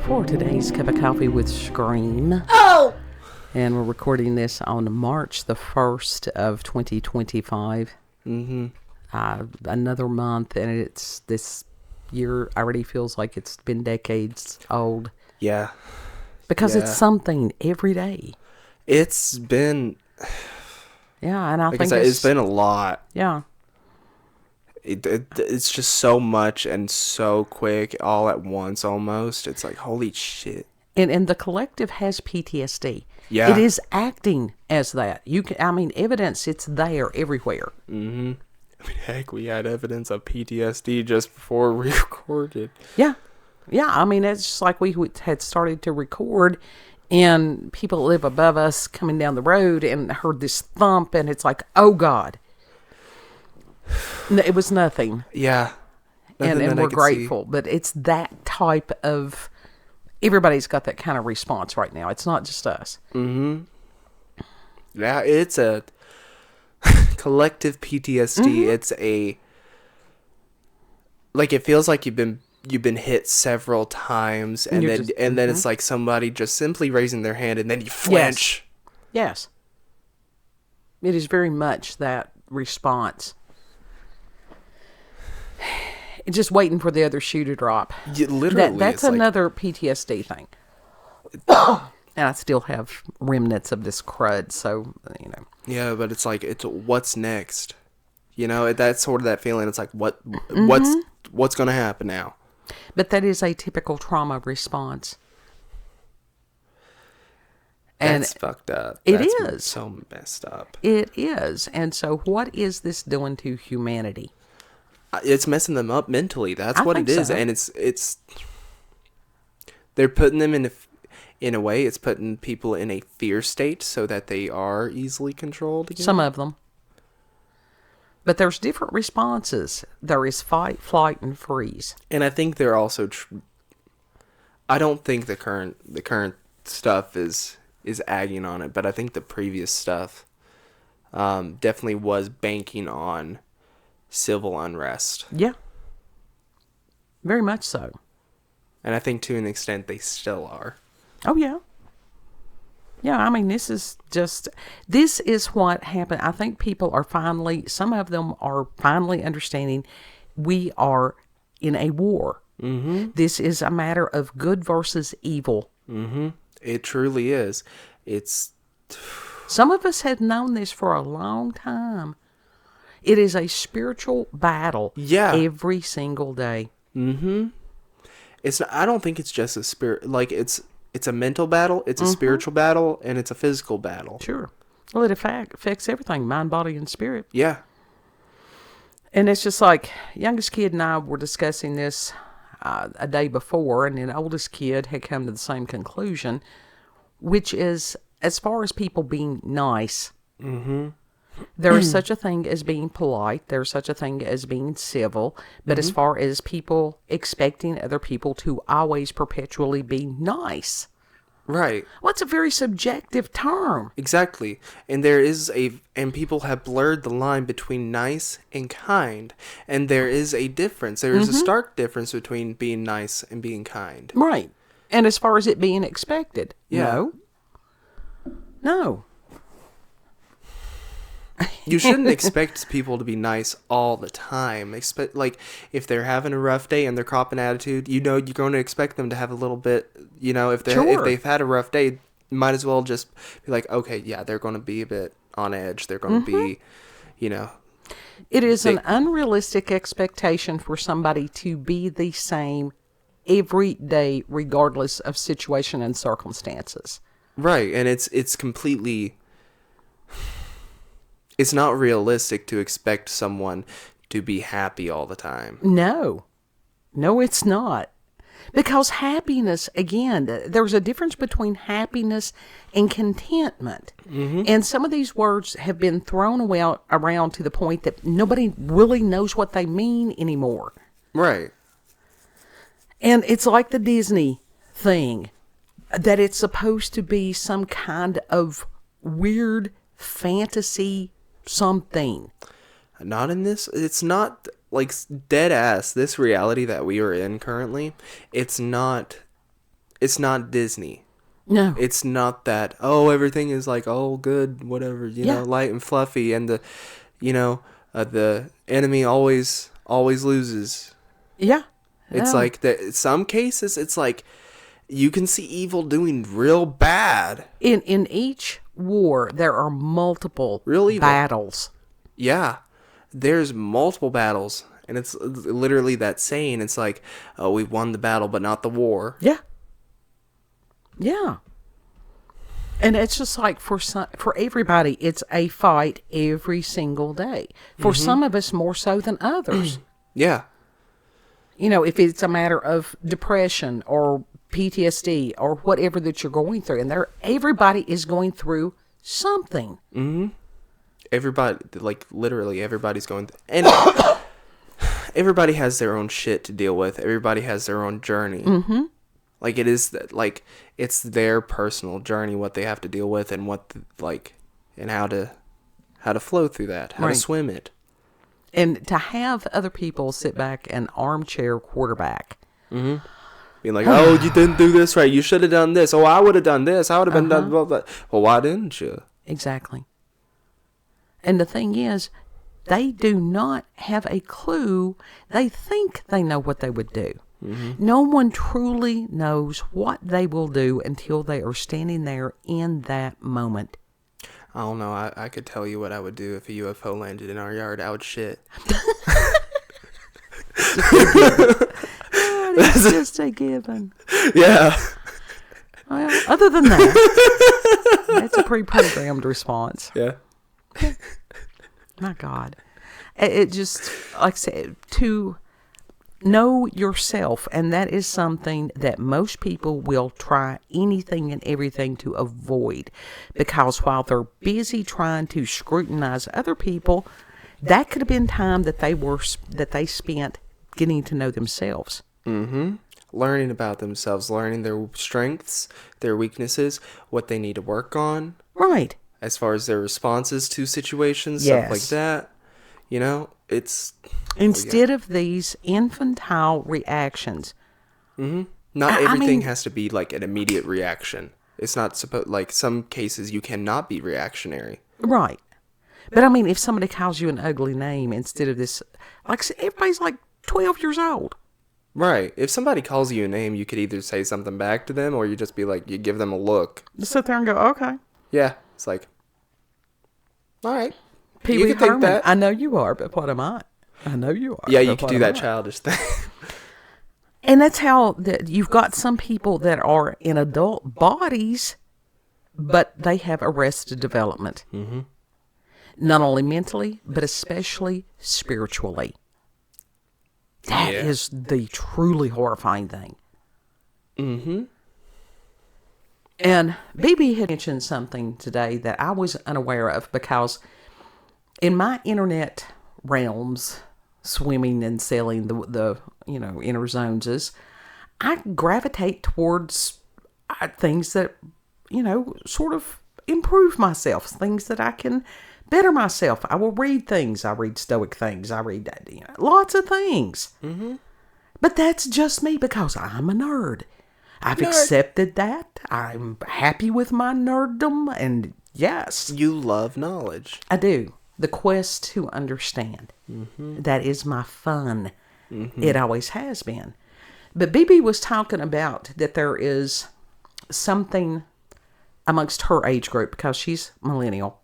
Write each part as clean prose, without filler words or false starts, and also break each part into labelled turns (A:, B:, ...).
A: for today's Cup of Coffee with Scream.
B: Oh!
A: And we're recording this on March the 1st of 2025.
B: Mm-hmm.
A: Another month, and it's this year already feels like it's been decades old.
B: Yeah.
A: Because it's something every day.
B: It's been...
A: Yeah, and I
B: like
A: think
B: I said, it's been a lot.
A: Yeah.
B: It's just so much and so quick all at once almost. It's like, holy shit.
A: And the collective has PTSD.
B: Yeah.
A: It is acting as that. Evidence, it's there everywhere.
B: Mm-hmm. Heck, we had evidence of PTSD just before we recorded.
A: Yeah. Yeah, it's just like we had started to record, and people that live above us coming down the road and heard this thump, and it's like, oh, God. It was nothing.
B: Yeah.
A: And we're grateful. But it's that type of... Everybody's got that kind of response right now. It's not just us.
B: Mm-hmm. Yeah, it's a collective PTSD.
A: Mm-hmm.
B: It's a... like, it feels like you've been hit several times, and then it's like somebody just simply raising their hand, and then you flinch.
A: Yes. It is very much that response. Just waiting for the other shoe to drop.
B: Yeah, literally.
A: That's another PTSD thing. And I still have remnants of this crud, so,
B: Yeah, but it's like, what's next? That's sort of that feeling. It's like, what's going to happen now?
A: But that is a typical trauma response. And
B: that's fucked up.
A: It
B: That's
A: is.
B: So messed up.
A: It is. And so what is this doing to humanity?
B: It's messing them up mentally. That's what it is.
A: So.
B: And it's they're putting them in a way, it's putting people in a fear state so that they are easily controlled again.
A: Some of them. But there's different responses. There is fight, flight, and freeze.
B: And I think they're also... I don't think the current stuff is agging on it, but I think the previous stuff definitely was banking on civil unrest.
A: Yeah. Very much so.
B: And I think to an extent they still are.
A: Oh, yeah. Yeah, this is what happened. I think people are some of them are finally understanding we are in a war.
B: Mm-hmm.
A: This is a matter of good versus evil.
B: Mm-hmm. It truly is.
A: Some of us have known this for a long time. It is a spiritual battle.
B: Yeah.
A: Every single day.
B: Mm-hmm. I don't think it's just a spirit. Like, it's a mental battle, it's a spiritual battle, and it's a physical battle.
A: Sure. Well, it affects everything, mind, body, and spirit.
B: Yeah.
A: And it's just like, youngest kid and I were discussing this a day before, and the oldest kid had come to the same conclusion, which is, as far as people being nice, there is such a thing as being polite, there's such a thing as being civil, but as far as people expecting other people to always perpetually be nice.
B: Right.
A: Well, it's a very subjective term.
B: Exactly. And and people have blurred the line between nice and kind. And there is a difference. There is a stark difference between being nice and being kind.
A: Right. And as far as it being expected.
B: Yeah.
A: No.
B: You shouldn't expect people to be nice all the time. Like, if they're having a rough day and they're copping attitude, you're going to expect them to have a little bit, if they've had a rough day, might as well just be like, okay, yeah, they're going to be a bit on edge. They're going to be,
A: It is an unrealistic expectation for somebody to be the same every day, regardless of situation and circumstances.
B: Right. And it's completely... It's not realistic to expect someone to be happy all the time.
A: No, it's not. Because happiness, again, there's a difference between happiness and contentment. Mm-hmm. And some of these words have been thrown around to the point that nobody really knows what they mean anymore.
B: Right.
A: And it's like the Disney thing, that it's supposed to be some kind of weird fantasy something.
B: Not in this. It's not, like, dead ass. This reality that we are in currently, it's not it's not Disney.
A: No.
B: It's not that, oh, everything is like, oh, good, whatever, you know, light and fluffy, and the, you know, the enemy always loses.
A: Yeah.
B: It's like that. In some cases, it's like you can see evil doing real bad.
A: In each war, there are multiple battles.
B: Yeah. There's multiple battles. And it's literally that saying. It's like, oh, we won the battle, but not the war.
A: Yeah. Yeah. And it's just like for everybody, it's a fight every single day. For some of us, more so than others.
B: Yeah.
A: You know, if it's a matter of depression or PTSD or whatever that you're going through, and everybody is going through something.
B: Mm-hmm. Everybody, like literally, everybody's going and everybody has their own shit to deal with. Everybody has their own journey.
A: Mm-hmm.
B: Like it is like it's their personal journey, what they have to deal with, and and how to flow through that, how to swim it.
A: And to have other people sit back and armchair quarterback.
B: Mm-hmm. Being like, oh, you didn't do this right. You should have done this. Oh, I would have done this. I would have been done blah, blah. Well, why didn't you?
A: Exactly. And the thing is, they do not have a clue. They think they know what they would do. Mm-hmm. No one truly knows what they will do until they are standing there in that moment.
B: I don't know. I could tell you what I would do if a UFO landed in our yard. I would shit.
A: It's just a given.
B: Yeah.
A: Well, other than that, that's a pre-programmed response.
B: Yeah.
A: My God. It just, like I said, to know yourself, and that is something that most people will try anything and everything to avoid, because while they're busy trying to scrutinize other people, that could have been time that they spent getting to know themselves.
B: Mm-hmm. Learning about themselves, learning their strengths, their weaknesses, what they need to work on.
A: Right.
B: As far as their responses to situations, stuff like that. You know, it's...
A: Instead of these infantile reactions.
B: Mm-hmm. Not everything has to be like an immediate reaction. It's not supposed... Like, some cases you cannot be reactionary.
A: Right. But I mean, if somebody calls you an ugly name instead of this... Like, everybody's like 12 years old.
B: Right. If somebody calls you a name, you could either say something back to them, or you just be like, you give them a look.
A: Just sit there and go, okay.
B: Yeah. It's like, all right.
A: Pee Wee Herman, that. I know you are, but what am I? I know you are.
B: Yeah, you could do that childish thing.
A: And that's how you've got some people that are in adult bodies, but they have arrested development. Mm-hmm. Not only mentally, but especially spiritually. That is the truly horrifying thing.
B: Mm-hmm.
A: And BB had mentioned something today that I was unaware of, because in my internet realms, swimming and sailing the inner zones, I gravitate towards things that, sort of improve myself, things that I can better myself. I will read things. I read Stoic things. I read lots of things. Mm-hmm. But that's just me, because I'm a nerd. I've accepted that. I'm happy with my nerddom, and yes.
B: You love knowledge.
A: I do. The quest to understand. Mm-hmm. That is my fun. Mm-hmm. It always has been. But BB was talking about that there is something amongst her age group, because she's millennial,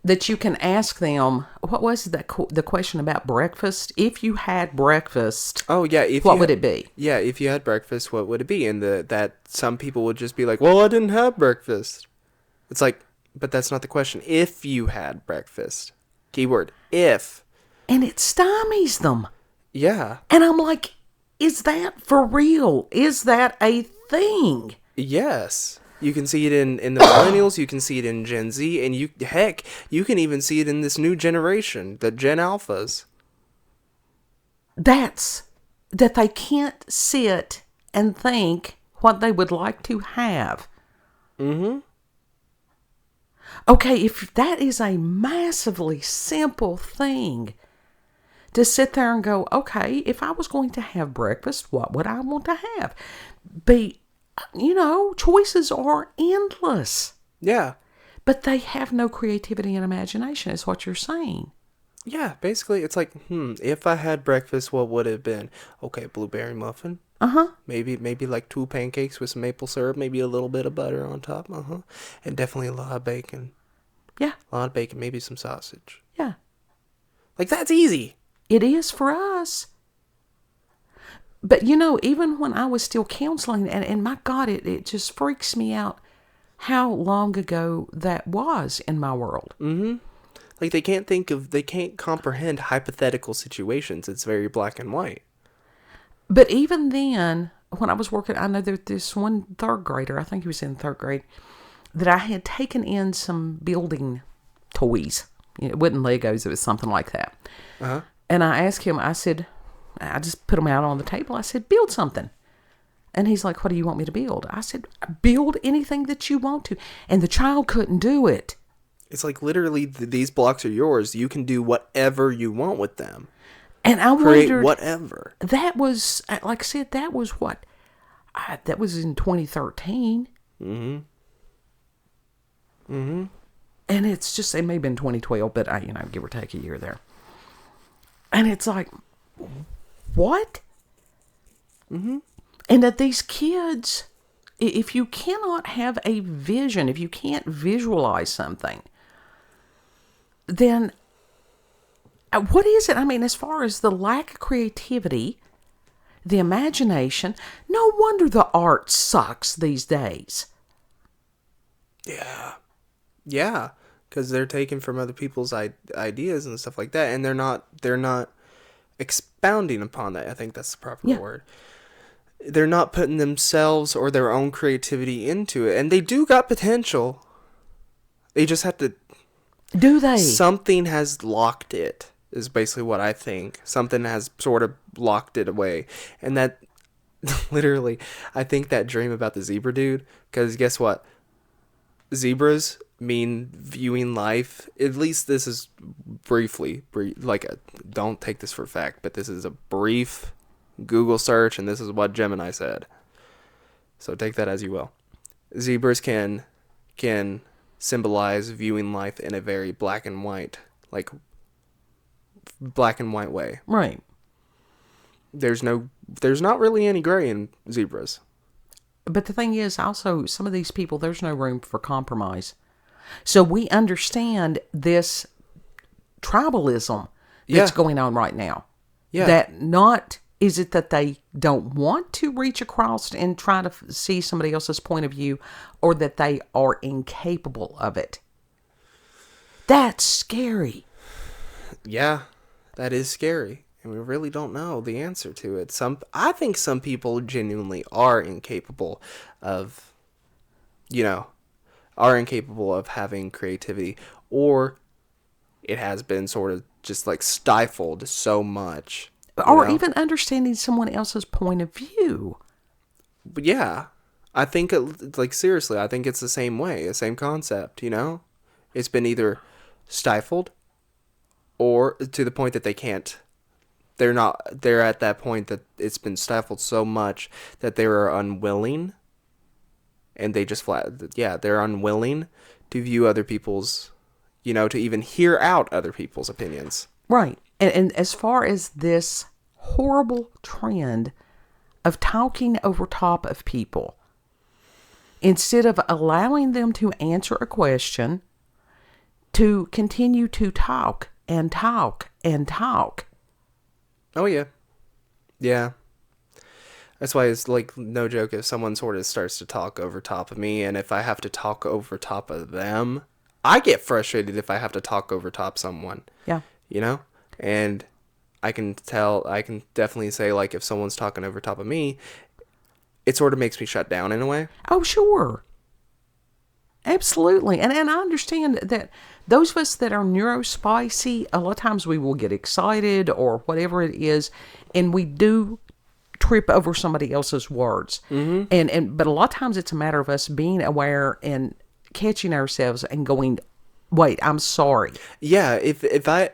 A: that you can ask them, what was the question about breakfast? If you had breakfast, what would it be?
B: Yeah, if you had breakfast, what would it be? And that some people would just be like, well, I didn't have breakfast. It's like, but that's not the question. If you had breakfast. Keyword, if.
A: And it stymies them.
B: Yeah.
A: And I'm like, is that for real? Is that a thing?
B: Yes. You can see it in the millennials, you can see it in Gen Z, and you can even see it in this new generation, the Gen Alphas.
A: That they can't sit and think what they would like to have.
B: Mm-hmm.
A: Okay, if that is a massively simple thing to sit there and go, okay, if I was going to have breakfast, what would I want to have? Choices are endless.
B: Yeah.
A: But they have no creativity and imagination, is what you're saying.
B: Yeah, basically, it's like, if I had breakfast, what would it have been? Okay, blueberry muffin. Maybe like 2 pancakes with some maple syrup, maybe a little bit of butter on top. And definitely a lot of bacon.
A: Yeah.
B: A lot of bacon, maybe some sausage.
A: Yeah.
B: Like, that's easy.
A: It is for us. But, even when I was still counseling, and my God, it just freaks me out how long ago that was in my world.
B: Mm-hmm. Like, they can't comprehend hypothetical situations. It's very black and white.
A: But even then, when I was working, I know that this one third grader, I think he was in third grade, that I had taken in some building toys. It wasn't Legos, it was something like that. And I asked him, I said, I just put them out on the table. I said, build something. And he's like, what do you want me to build? I said, build anything that you want to. And the child couldn't do it.
B: It's like, literally, these blocks are yours. You can do whatever you want with them.
A: And I
B: create
A: wondered,
B: whatever.
A: That was, like I said, that was what? That was in 2013.
B: Mm-hmm.
A: And it's just, it may have been 2012, but give or take a year there. And it's like, what?
B: Mm-hmm.
A: And that these kids, if you cannot have a vision, if you can't visualize something, then what is it? I mean, as far as the lack of creativity, the imagination, no wonder the art sucks these days.
B: Yeah. Yeah. Because they're taken from other people's ideas and stuff like that. And they're not expounding upon that. I think that's the proper word. They're not putting themselves or their own creativity into it. And they do got potential. They just have to...
A: Do they?
B: Something has locked it, is basically what I think. Something has sort of locked it away. And that, literally, I think that dream about the zebra dude, because guess what? Zebras mean viewing life, at least this is don't take this for a fact, but this is a brief Google search, and this is what Gemini said. So take that as you will. Zebras can symbolize viewing life in a very black and white way.
A: Right.
B: There's not really any gray in zebras.
A: But the thing is, also, some of these people, there's no room for compromise. So we understand this tribalism that's going on right now.
B: Yeah.
A: That is it that they don't want to reach across and try to see somebody else's point of view, or that they are incapable of it? That's scary.
B: Yeah, that is scary. And we really don't know the answer to it. I think some people genuinely are incapable of having creativity, or it has been sort of just like stifled so much.
A: Or even understanding someone else's point of view.
B: But yeah, I think seriously, I think it's the same way, the same concept, It's been either stifled or to the point that they can't. They're at that point that it's been stifled so much that they are unwilling, and they just they're unwilling to view other people's, to even hear out other people's opinions.
A: Right. And as far as this horrible trend of talking over top of people, instead of allowing them to answer a question, to continue to talk and talk and talk.
B: Oh, yeah. Yeah. That's why it's like no joke if someone sort of starts to talk over top of me, and if I have to talk over top of them, I get frustrated if I have to talk over top someone.
A: Yeah.
B: And I can definitely say, like, if someone's talking over top of me, it sort of makes me shut down in a way.
A: Oh, sure. Absolutely. And I understand that those of us that are neurospicy, a lot of times we will get excited or whatever it is, and we do trip over somebody else's words. Mm-hmm. But a lot of times it's a matter of us being aware and catching ourselves and going, wait, I'm sorry.
B: Yeah, if I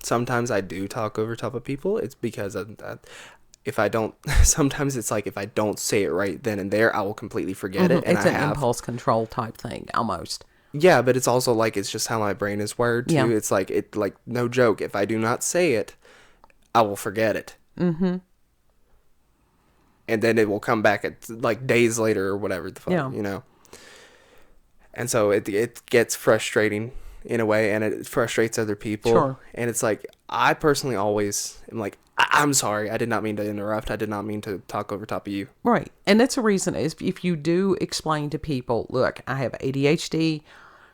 B: Sometimes I do talk over top of people. It's because if I don't, sometimes it's like if I don't say it right then and there, I will completely forget it. And
A: It's an impulse control type thing, almost.
B: Yeah, but it's also like it's just how my brain is wired too.
A: Yeah.
B: It's like no joke. If I do not say it, I will forget it.
A: Mm-hmm.
B: And then it will come back at like days later or whatever the fuck, you know. And so it gets frustrating in a way, and it frustrates other people.
A: Sure.
B: And it's like I personally always am like, I'm sorry, I did not mean to interrupt. I did not mean to talk over top of you.
A: Right. And that's a reason is if you do explain to people, look, I have ADHD,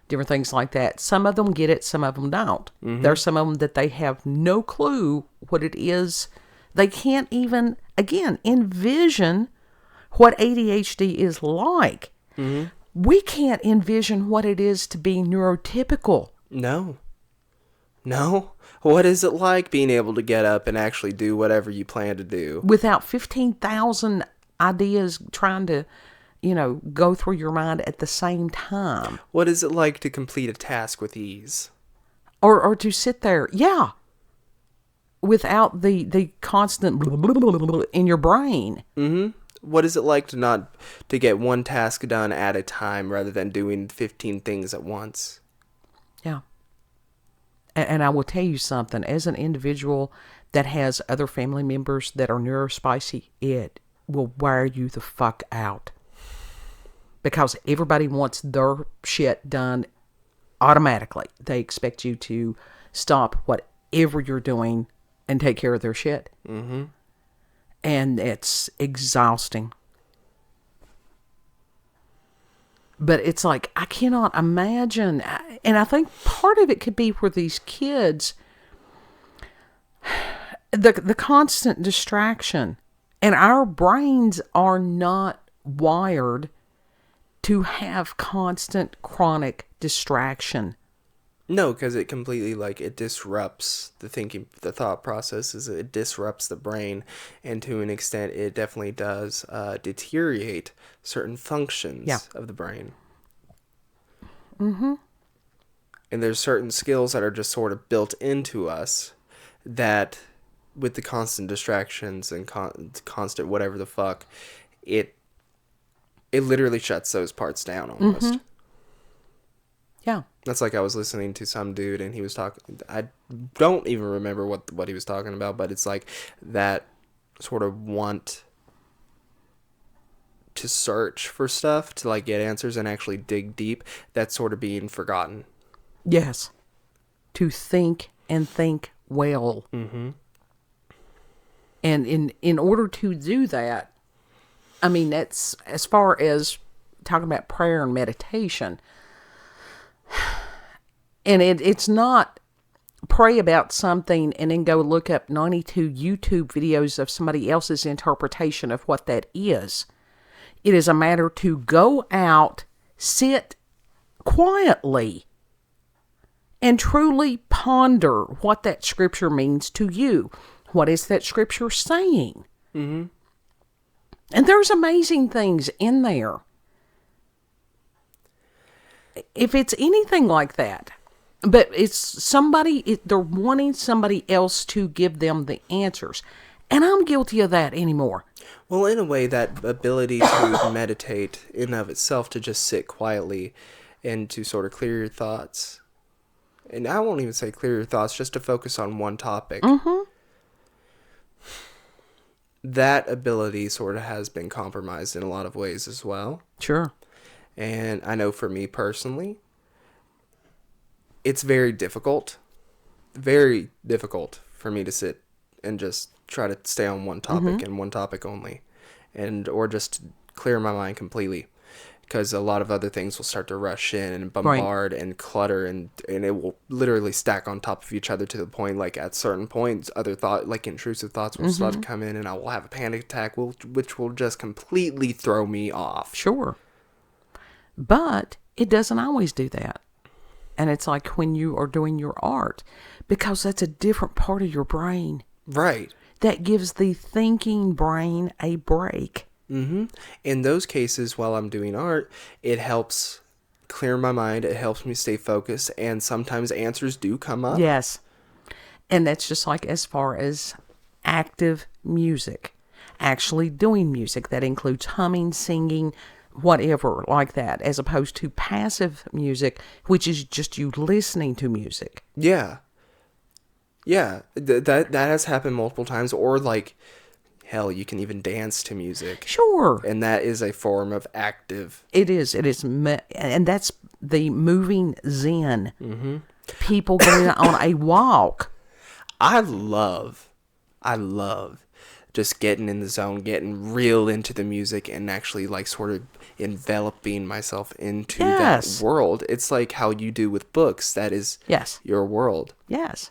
A: different things like that. Some of them get it, some of them don't.
B: Mm-hmm.
A: There's some of them that they have no clue what it is. They can't even, again, envision what ADHD is like.
B: Mm-hmm.
A: We can't envision what it is to be neurotypical.
B: No. What is it like being able to get up and actually do whatever you plan to do?
A: Without 15,000 ideas trying to, go through your mind at the same time.
B: What is it like to complete a task with ease?
A: Or to sit there, without the constant in your brain.
B: Mm-hmm. What is it like to get one task done at a time rather than doing 15 things at once?
A: Yeah. And I will tell you something, as an individual that has other family members that are neurospicy, it will wear you the fuck out. Because everybody wants their shit done automatically. They expect you to stop whatever you're doing and take care of their shit.
B: Mm-hmm.
A: And it's exhausting. But it's like, I cannot imagine. And I think part of it could be for these kids, the constant distraction. And our brains are not wired to have constant chronic distraction.
B: No, because it completely, it disrupts the thought processes. It disrupts the brain. And to an extent, it definitely does deteriorate certain functions of the brain.
A: Mm-hmm.
B: And there's certain skills that are just sort of built into us that, with the constant distractions and constant whatever the fuck, it literally shuts those parts down almost.
A: Mm-hmm. Yeah.
B: That's like I was listening to some dude and he was talking, I don't even remember what he was talking about, but it's like that sort of want to search for stuff, to get answers and actually dig deep, that's sort of being forgotten.
A: Yes. To think and think well.
B: Mm-hmm.
A: And in order to do that, I mean, that's as far as talking about prayer and meditation. And it's not pray about something and then go look up 92 YouTube videos of somebody else's interpretation of what that is. It is a matter to go out, sit quietly, and truly ponder what that scripture means to you. What is that scripture saying?
B: Mm-hmm.
A: And there's amazing things in there. If it's anything like that, but it's they're wanting somebody else to give them the answers. And I'm guilty of that anymore.
B: Well, in a way, that ability to meditate in of itself, to just sit quietly and to sort of clear your thoughts. And I won't even say clear your thoughts, just to focus on one topic.
A: Mm-hmm.
B: That ability sort of has been compromised in a lot of ways as well.
A: Sure.
B: And I know for me personally, it's very difficult for me to sit and just try to stay on one topic and one topic only, or just clear my mind completely, because a lot of other things will start to rush in and bombard and clutter, and it will literally stack on top of each other to the point, at certain points, other intrusive thoughts will start to come in, and I will have a panic attack, which will just completely throw me off.
A: Sure. But it doesn't always do that. And it's like when you are doing your art, because that's a different part of your brain.
B: Right.
A: That gives the thinking brain a break.
B: Mm-hmm. In those cases, while I'm doing art, it helps clear my mind. It helps me stay focused. And sometimes answers do come up.
A: Yes. And that's just like as far as active music, actually doing music that includes humming, singing, whatever like that, as opposed to passive music, which is just you listening to music.
B: Yeah. Yeah. That has happened multiple times. Or like, hell, you can even dance to music.
A: Sure.
B: And that is a form of active.
A: It is. And that's the moving Zen. Mm-hmm. People going on a walk.
B: I love just getting in the zone, getting real into the music, and actually like sort of enveloping myself into that world. It's like how you do with books. That is your world.
A: Yes.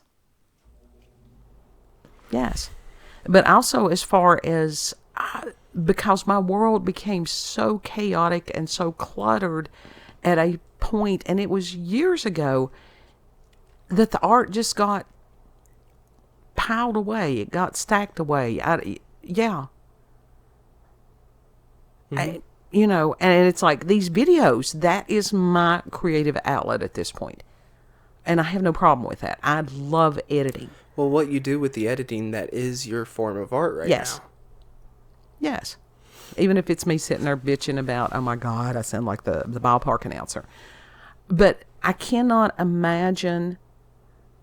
A: But also as far as, because my world became so chaotic and so cluttered at a point, and it was years ago, that the art just got piled away. It got stacked away. Mm-hmm. And it's like these videos, that is my creative outlet at this point. And I have no problem with that. I love editing.
B: Well, what you do with the editing, that is your form of art right now.
A: Yes. Even if it's me sitting there bitching about, oh my God, I sound like the ballpark announcer. But I cannot imagine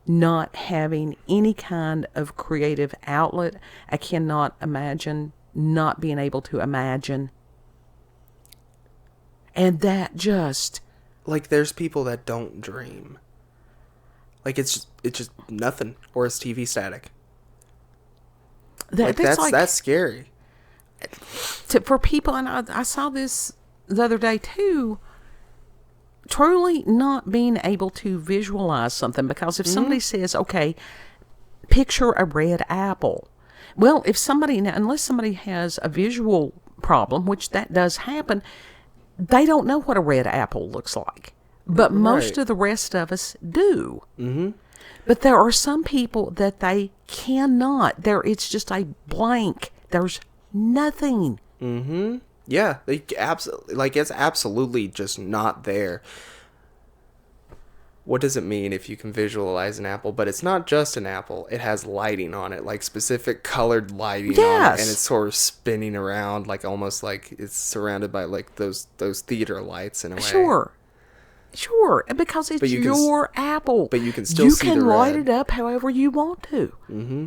A: not having any kind of creative outlet. I cannot imagine not being able to imagine. And that just...
B: Like, there's people that don't dream. Like, it's just nothing. Or it's TV static. That's scary.
A: For people, and I saw this the other day too, truly not being able to visualize something. Because if somebody says, okay, picture a red apple. Well, unless somebody has a visual problem, which that does happen, they don't know what a red apple looks like. But most of the rest of us do. Mm-hmm. But there are some people that they cannot. It's just a blank. There's nothing.
B: Mm-hmm. Yeah, it's absolutely just not there. What does it mean if you can visualize an apple? But it's not just an apple. It has lighting on it, like specific colored lighting on it, and it's sort of spinning around, like almost like it's surrounded by like those theater lights in a way.
A: Sure, because it's your apple.
B: But you can still see the red.
A: You can light it up however you want to.
B: Mm-hmm.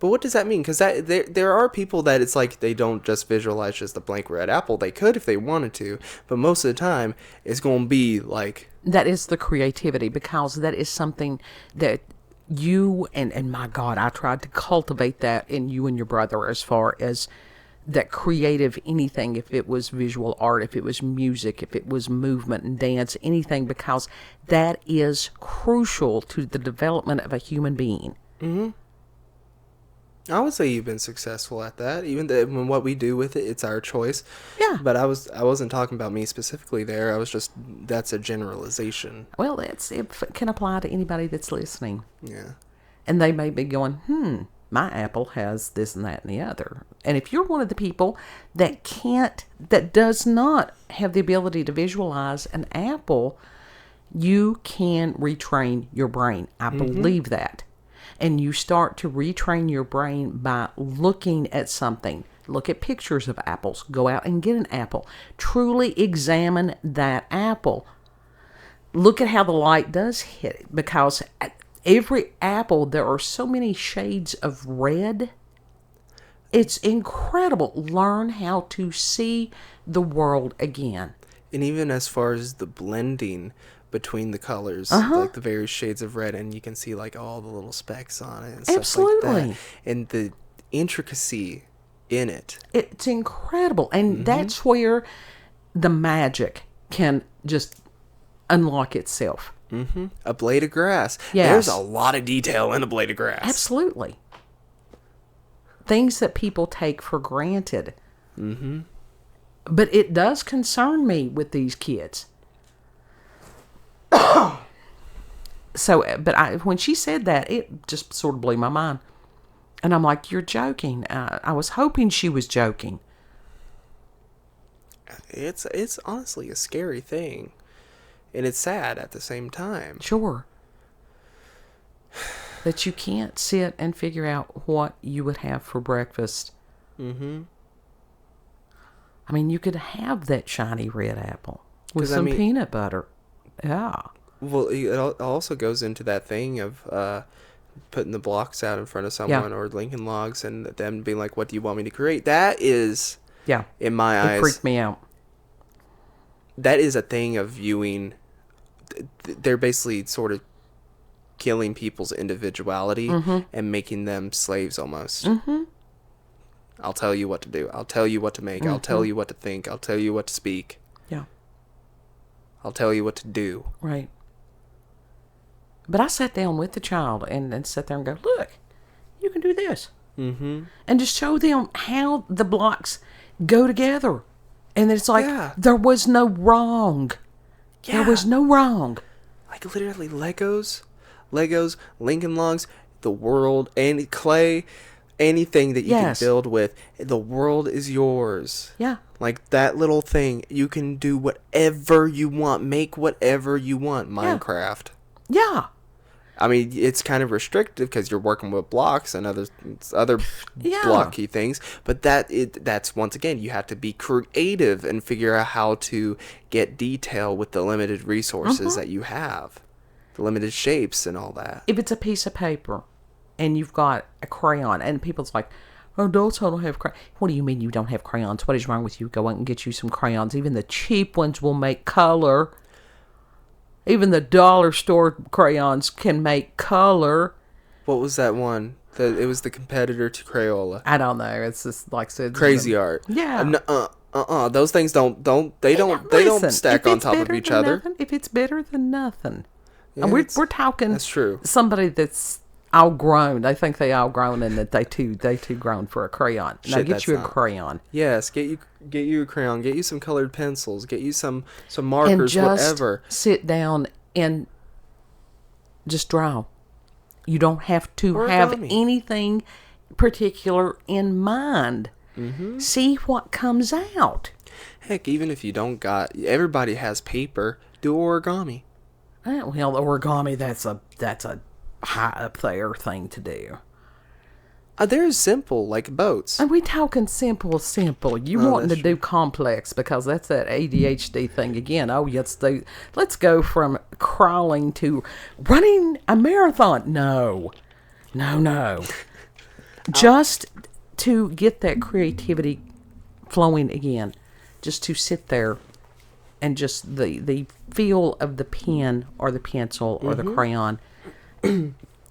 B: But what does that mean? Because there are people that it's like they don't just visualize just the blank red apple. They could if they wanted to, but most of the time it's going to be like...
A: That is the creativity, because that is something that you, and my God, I tried to cultivate that in you and your brother as far as that creative anything, if it was visual art, if it was music, if it was movement and dance, anything, because that is crucial to the development of a human being.
B: Mm-hmm. I would say you've been successful at that. Even when what we do with it, it's our choice.
A: Yeah.
B: But I wasn't talking about me specifically there. I was just, that's a generalization.
A: Well, it can apply to anybody that's listening.
B: Yeah.
A: And they may be going, my apple has this and that and the other. And if you're one of the people that does not have the ability to visualize an apple, you can retrain your brain. I believe that. And you start to retrain your brain by looking at something. Look at pictures of apples. Go out and get an apple. Truly examine that apple. Look at how the light does hit it. Because every apple, there are so many shades of red. It's incredible. Learn how to see the world again.
B: And even as far as the blending between the colors, like the various shades of red, and you can see like all the little specks on it and stuff like that. And the intricacy in it. It's
A: incredible. And that's where the magic can just unlock itself.
B: Mm-hmm. A blade of grass. Yes. There's a lot of detail in a blade of grass.
A: Absolutely. Things that people take for granted.
B: Mm-hmm.
A: But it does concern me with these kids. But when she said that, it just sort of blew my mind. And I'm like, you're joking. I was hoping she was joking.
B: It's honestly a scary thing. And it's sad at the same time.
A: Sure. that you can't sit and figure out what you would have for breakfast.
B: Mm-hmm.
A: I mean, you could have that shiny red apple with some peanut butter. Yeah.
B: Well, it also goes into that thing of putting the blocks out in front of someone or Lincoln Logs and them being like, what do you want me to create? That is, in my eyes,
A: it freaked me out.
B: That is a thing of viewing. They're basically sort of killing people's individuality and making them slaves almost. Mm-hmm. I'll tell you what to do. I'll tell you what to make. I'll tell you what to think. I'll tell you what to speak.
A: Yeah.
B: I'll tell you what to do.
A: Right. But I sat down with the child and sat there and go, look, you can do this. Mm-hmm. And just show them how the blocks go together. And it's like, there was no wrong. Yeah. There was no wrong.
B: Like literally Legos, Lincoln Logs, the world, and clay, anything that you can build with. The world is yours. Yeah. Like that little thing, you can do whatever you want, make whatever you want. Minecraft. Yeah. I mean, it's kind of restrictive because you're working with blocks and other blocky things. But that's once again, you have to be creative and figure out how to get detail with the limited resources that you have, the limited shapes and all that.
A: If it's a piece of paper and you've got a crayon, and people's like, oh, adults don't have crayons. What do you mean you don't have crayons? What is wrong with you? Go out and get you some crayons. Even the cheap ones will make color. Even the dollar store crayons can make color.
B: What was that one? It was the competitor to Crayola.
A: I don't know. It's just like said,
B: Crazy Art. Yeah. Those things don't stack on top of each other.
A: If it's better than nothing. Yeah, we're talking.
B: That's true.
A: Somebody that's outgrown. I think they outgrown and that they too grown for a crayon. Now get you a crayon.
B: Yes, get you a crayon. Get you some colored pencils. Get you some markers. And just whatever.
A: Sit down and just draw. You don't have to have anything particular in mind. Mm-hmm. See what comes out.
B: Heck, even if you don't everybody has paper. Do origami.
A: Well, origami that's a high up there thing to do.
B: They're simple, like boats.
A: And we talking simple. You wanting to do complex because that's that ADHD thing again. Oh, let's go from crawling to running a marathon. No. Just to get that creativity flowing again. Just to sit there and just the feel of the pen or the pencil or the crayon.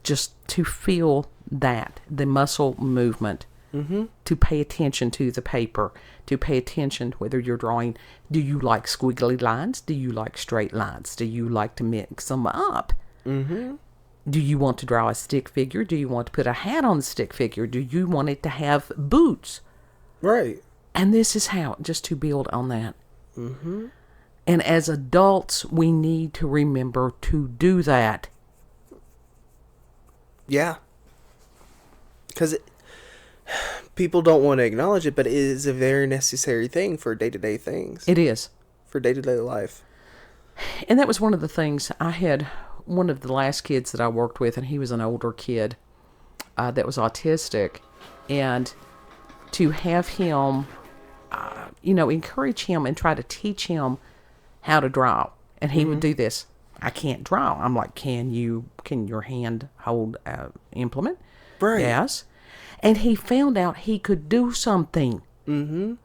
A: Just to feel that, the muscle movement, to pay attention to the paper, to pay attention whether you're drawing, do you like squiggly lines? Do you like straight lines? Do you like to mix them up? Mm-hmm. Do you want to draw a stick figure? Do you want to put a hat on the stick figure? Do you want it to have boots? Right. And this is how, just to build on that. Mm-hmm. And as adults, we need to remember to do that.
B: Yeah. Because people don't want to acknowledge it, but it is a very necessary thing for day-to-day things.
A: It is.
B: For day-to-day life.
A: And that was one of the things. I had one of the last kids that I worked with, and he was an older kid that was autistic. And to have him, encourage him and try to teach him how to draw. And he would do this. I can't draw. I'm like, can your hand hold an implement? Right. Yes. And he found out he could do something. Mm-hmm.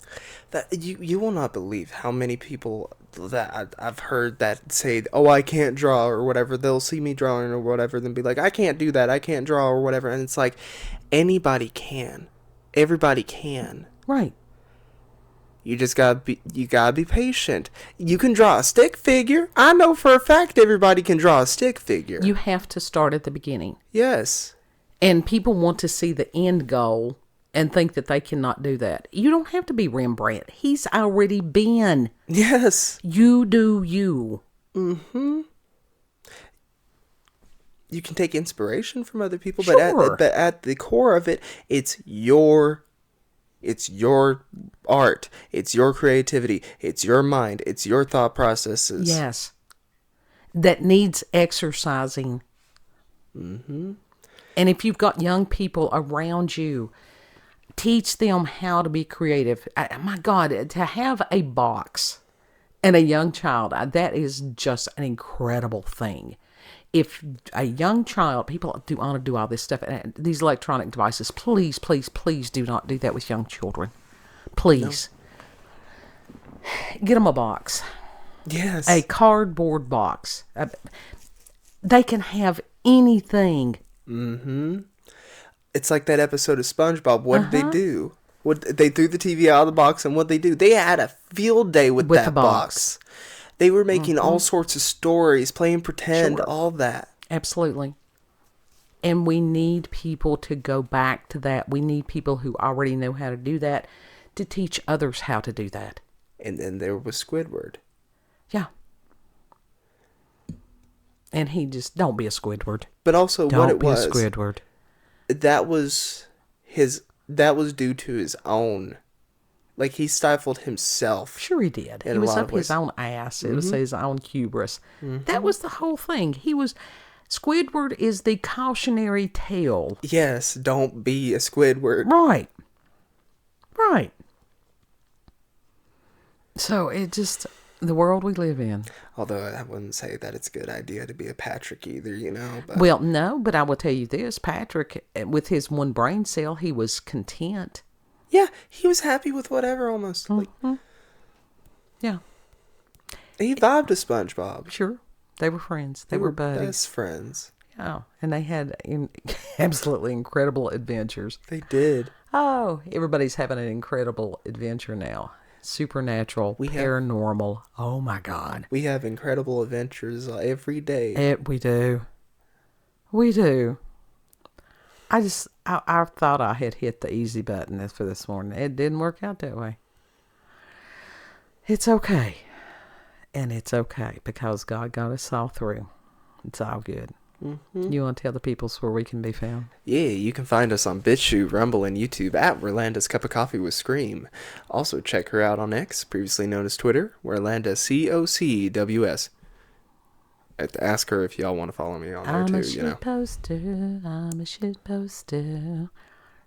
B: That you will not believe how many people that I've heard that say, oh, I can't draw or whatever. They'll see me drawing or whatever, then be like, I can't do that. I can't draw or whatever. And it's like, anybody can. Everybody can. Right. You just gotta be patient. You can draw a stick figure. I know for a fact everybody can draw a stick figure.
A: You have to start at the beginning.
B: Yes.
A: And people want to see the end goal and think that they cannot do that. You don't have to be Rembrandt. He's already been. Yes. You do you. Mm-hmm.
B: You can take inspiration from other people, sure. but at the core of it, it's your art. It's your creativity. It's your mind. It's your thought processes.
A: Yes. That needs exercising.
B: Mm-hmm.
A: And if you've got young people around you, teach them how to be creative. My God, to have a box and a young child, that is just an incredible thing. If a young child, people do want to do all this stuff, and these electronic devices, please, please, please do not do that with young children. Please. No. Get them a box.
B: Yes.
A: A cardboard box. They can have anything.
B: Mm-hmm. It's like that episode of SpongeBob. What did they do? They threw the TV out of the box, and what they do? They had a field day with that box. They were making all sorts of stories, playing pretend, all that.
A: Absolutely. And we need people to go back to that. We need people who already know how to do that to teach others how to do that.
B: And then there was Squidward.
A: Yeah. And he just, don't be a Squidward.
B: But also what it was.
A: Don't be a Squidward.
B: That was due to his own. Like, he stifled himself.
A: Sure he did. He was up his own ass. It was his own hubris. That was the whole thing. Squidward is the cautionary tale.
B: Yes, don't be a Squidward.
A: Right. Right. So, the world we live in.
B: Although I wouldn't say that it's a good idea to be a Patrick either, But.
A: Well, no, but I will tell you this. Patrick, with his one brain cell, he was content.
B: Yeah, he was happy with whatever almost.
A: Yeah.
B: He vibed to SpongeBob.
A: Sure. They were friends. They were buddies.
B: Best friends.
A: Yeah. And they had absolutely incredible adventures.
B: They did.
A: Oh, everybody's having an incredible adventure now. Supernatural, paranormal. Oh, my God.
B: We have incredible adventures every day.
A: We do. We do. I thought I had hit the easy button for this morning. It didn't work out that way. It's okay. And it's okay because God got us all through. It's all good. Mm-hmm. You want to tell the people where we can be found?
B: Yeah, you can find us on BitChute, Rumble, and YouTube at Rolanda's Cup of Coffee with Scream. Also, check her out on X, previously known as Twitter, Rolanda COCWS. I have to ask her if y'all want to follow me on there too,
A: I'm a shit poster.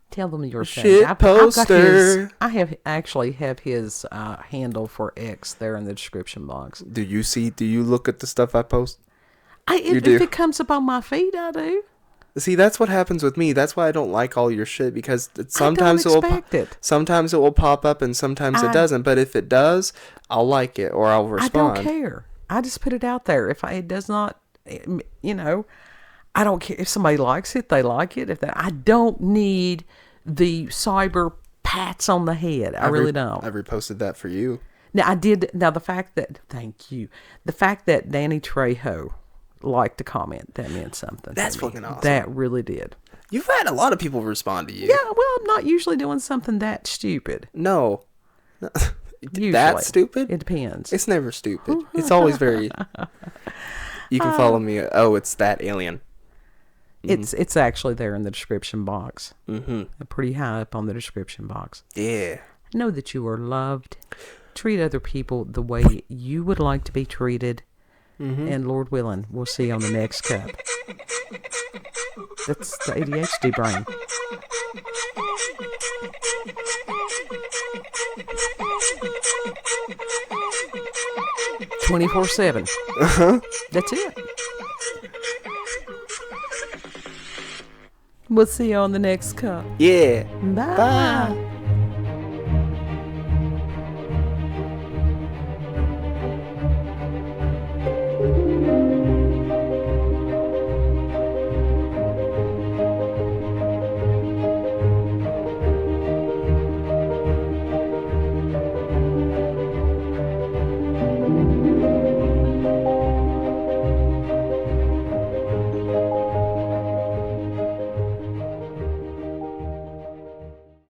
A: Tell them your thing.
B: Shit poster.
A: I actually have his handle for X there in the description box.
B: Do you look at the stuff I post?
A: If it comes up on my feed, I do.
B: See, that's what happens with me. That's why I don't like all your shit, because sometimes sometimes it will pop up and sometimes it doesn't. But if it does, I'll like it or I'll respond.
A: I don't care. I just put it out there. If it does not, I don't care if somebody likes it. They like it. I don't need the cyber pats on the head. I really don't.
B: I reposted that for you.
A: Now I did. Now thank you. The fact that Danny Trejo liked to comment, that meant something.
B: That's fucking awesome.
A: That really did.
B: You've had a lot of people respond to you.
A: Yeah, well, I'm not usually doing something that stupid.
B: No.
A: Usually.
B: That stupid?
A: It depends.
B: It's never stupid. It's always very... You can follow me. It's that alien.
A: Mm-hmm. It's actually there in the description box. Mm-hmm. Pretty high up on the description box.
B: Yeah.
A: Know that you are loved. Treat other people the way you would like to be treated. Mm-hmm. And Lord willing, we'll see you on the next cup. That's the ADHD brain. (24/7). That's it. We'll see you on the next cup.
B: Yeah.
A: Bye.
B: Bye.